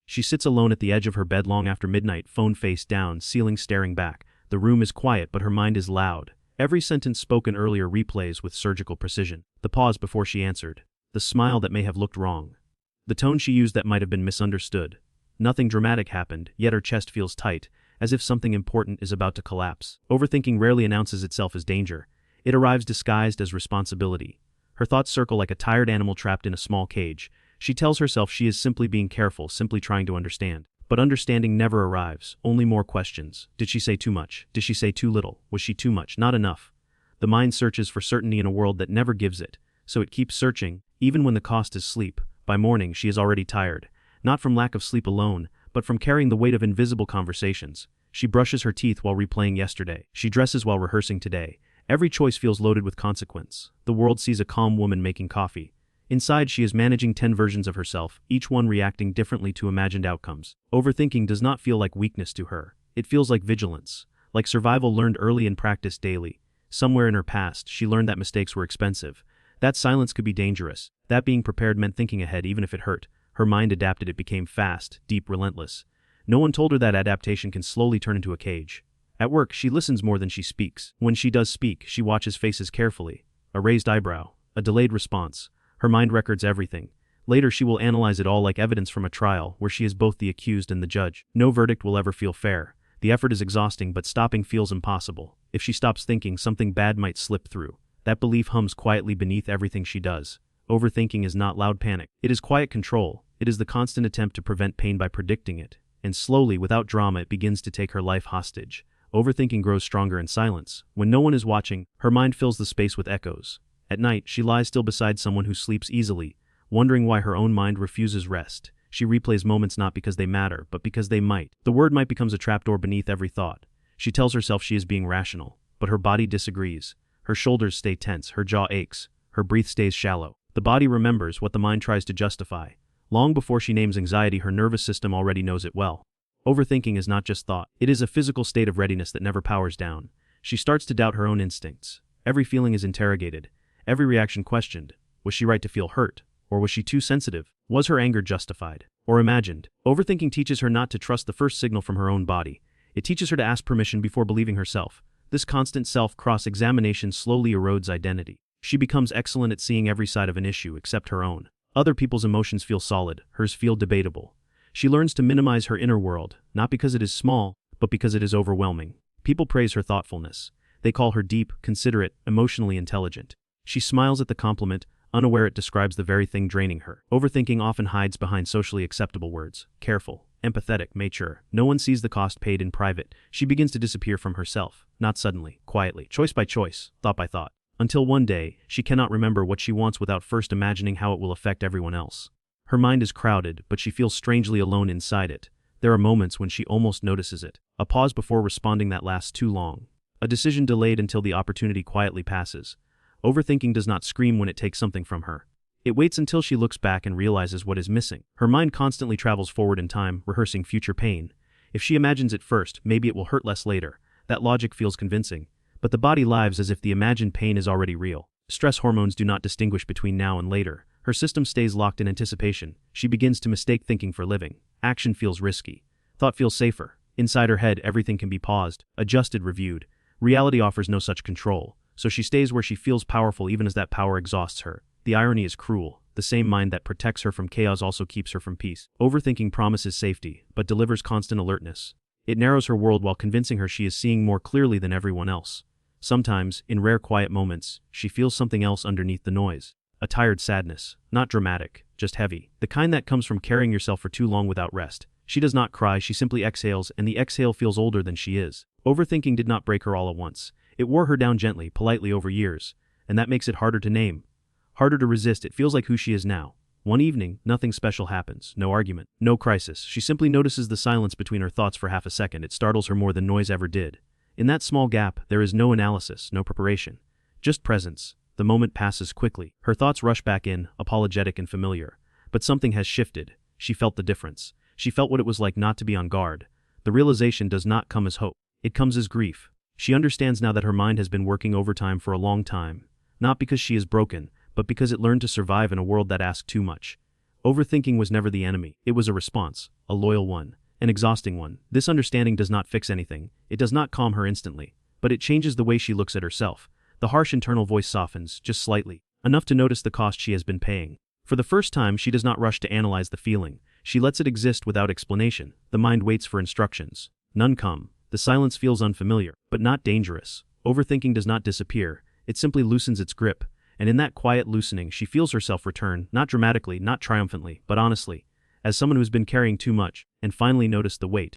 She sits alone at the edge of her bed long after midnight, phone face down, ceiling staring back. The room is quiet but her mind is loud. Every sentence spoken earlier replays with surgical precision. The pause before she answered. The smile that may have looked wrong. The tone she used that might have been misunderstood. Nothing dramatic happened, yet her chest feels tight, as if something important is about to collapse. Overthinking rarely announces itself as danger. It arrives disguised as responsibility. Her thoughts circle like a tired animal trapped in a small cage. She tells herself she is simply being careful, simply trying to understand. But understanding never arrives, only more questions. Did she say too much? Did she say too little? Was she too much? Not enough. The mind searches for certainty in a world that never gives it, so it keeps searching, even when the cost is sleep. By morning, she is already tired. Not from lack of sleep alone, but from carrying the weight of invisible conversations. She brushes her teeth while replaying yesterday. She dresses while rehearsing today. Every choice feels loaded with consequence. The world sees a calm woman making coffee. Inside, she is managing 10 versions of herself, each one reacting differently to imagined outcomes. Overthinking does not feel like weakness to her. It feels like vigilance, like survival learned early and practiced daily. Somewhere in her past, she learned that mistakes were expensive. That silence could be dangerous. That being prepared meant thinking ahead even if it hurt. Her mind adapted, it became fast, deep, relentless. No one told her that adaptation can slowly turn into a cage. At work, she listens more than she speaks. When she does speak, she watches faces carefully. A raised eyebrow, a delayed response. Her mind records everything. Later she will analyze it all like evidence from a trial where she is both the accused and the judge. No verdict will ever feel fair. The effort is exhausting, but stopping feels impossible. If she stops thinking, something bad might slip through. That belief hums quietly beneath everything she does. Overthinking is not loud panic. It is quiet control. It is the constant attempt to prevent pain by predicting it. And slowly, without drama, it begins to take her life hostage. Overthinking grows stronger in silence. When no one is watching, her mind fills the space with echoes. At night, she lies still beside someone who sleeps easily, wondering why her own mind refuses rest. She replays moments not because they matter, but because they might. The word might becomes a trapdoor beneath every thought. She tells herself she is being rational, but her body disagrees. Her shoulders stay tense, her jaw aches, her breath stays shallow. The body remembers what the mind tries to justify. Long before she names anxiety, her nervous system already knows it well. Overthinking is not just thought. It is a physical state of readiness that never powers down. She starts to doubt her own instincts. Every feeling is interrogated. Every reaction questioned. Was she right to feel hurt? Or was she too sensitive? Was her anger justified? Or imagined? Overthinking teaches her not to trust the first signal from her own body. It teaches her to ask permission before believing herself. This constant self-cross-examination slowly erodes identity. She becomes excellent at seeing every side of an issue except her own. Other people's emotions feel solid, hers feel debatable. She learns to minimize her inner world, not because it is small, but because it is overwhelming. People praise her thoughtfulness. They call her deep, considerate, emotionally intelligent. She smiles at the compliment, unaware it describes the very thing draining her. Overthinking often hides behind socially acceptable words. Careful, empathetic, mature. No one sees the cost paid in private. She begins to disappear from herself, not suddenly, quietly, choice by choice, thought by thought. Until one day, she cannot remember what she wants without first imagining how it will affect everyone else. Her mind is crowded, but she feels strangely alone inside it. There are moments when she almost notices it. A pause before responding that lasts too long. A decision delayed until the opportunity quietly passes. Overthinking does not scream when it takes something from her. It waits until she looks back and realizes what is missing. Her mind constantly travels forward in time, rehearsing future pain. If she imagines it first, maybe it will hurt less later. That logic feels convincing. But the body lives as if the imagined pain is already real. Stress hormones do not distinguish between now and later. Her system stays locked in anticipation. She begins to mistake thinking for living. Action feels risky. Thought feels safer. Inside her head, everything can be paused, adjusted, reviewed. Reality offers no such control, so she stays where she feels powerful even as that power exhausts her. The irony is cruel. The same mind that protects her from chaos also keeps her from peace. Overthinking promises safety, but delivers constant alertness. It narrows her world while convincing her she is seeing more clearly than everyone else. Sometimes, in rare quiet moments, she feels something else underneath the noise. A tired sadness, not dramatic, just heavy. The kind that comes from carrying yourself for too long without rest. She does not cry, she simply exhales, and the exhale feels older than she is. Overthinking did not break her all at once. It wore her down gently, politely over years, and that makes it harder to name. Harder to resist. It feels like who she is now. One evening, nothing special happens. No argument, no crisis. She simply notices the silence between her thoughts for half a second. It startles her more than noise ever did. In that small gap, there is no analysis, no preparation. Just presence. The moment passes quickly. Her thoughts rush back in, apologetic and familiar. But something has shifted. She felt the difference. She felt what it was like not to be on guard. The realization does not come as hope. It comes as grief. She understands now that her mind has been working overtime for a long time. Not because she is broken, but because it learned to survive in a world that asked too much. Overthinking was never the enemy. It was a response, a loyal one, an exhausting one. This understanding does not fix anything. It does not calm her instantly, but it changes the way she looks at herself. The harsh internal voice softens, just slightly, enough to notice the cost she has been paying. For the first time, she does not rush to analyze the feeling. She lets it exist without explanation. The mind waits for instructions. None come. The silence feels unfamiliar, but not dangerous. Overthinking does not disappear. It simply loosens its grip. And in that quiet loosening, she feels herself return, not dramatically, not triumphantly, but honestly, as someone who's been carrying too much, and finally noticed the weight.